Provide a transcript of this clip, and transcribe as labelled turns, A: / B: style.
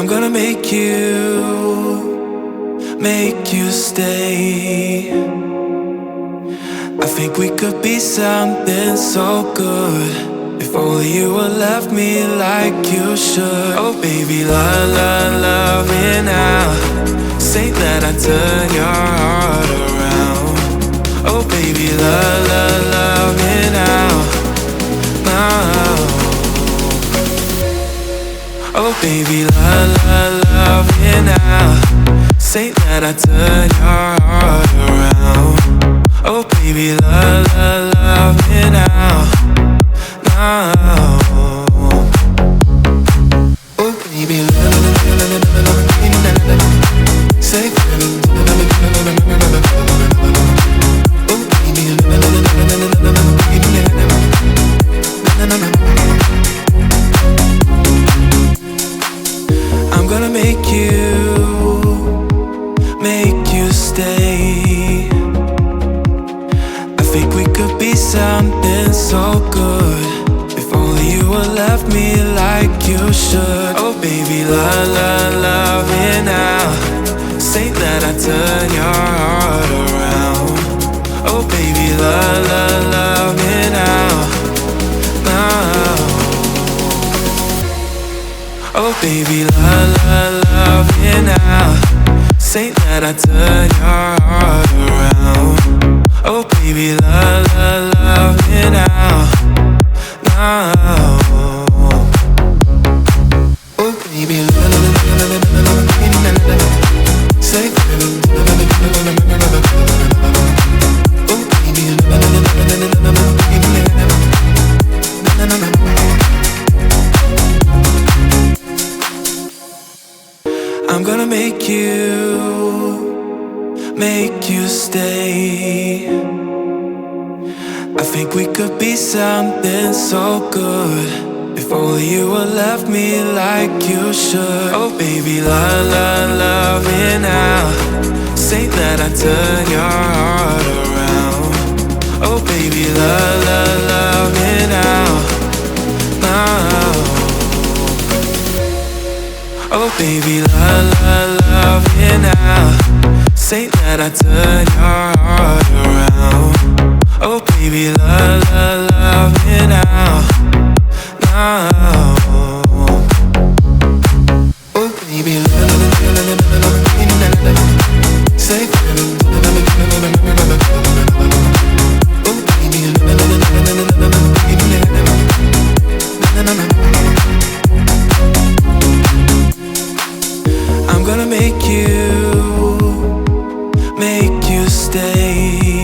A: I'm gonna make you stay. I think we could be something so good. If only you would love me like you should. Oh baby, love me now. Say that I turn your heart around. Oh baby, love me now. Oh baby, love me now. Say that I turn your heart around. Oh baby, love me now. Oh baby, love me now. Say oh baby, love me now. I'm gonna make you stay. I think we could be something so good. If only you would love me like you should. Oh baby, love me now. Say that I turn your heart around. Oh baby, love me now. Oh baby, love me now. Say that I turn your heart around. Oh baby, love me now. Oh baby, love me now. Say oh baby, love me now. I'm gonna make you stay. I think we could be something so good. If only you would love me like you should. Oh baby, love me now. Say that I turn your heart around. Oh baby, love me now. Oh baby, love me now. Say that I turn your heart around. Oh baby, love me now. Oh baby, love me now. Say oh baby, love me now. I'm gonna make you stay.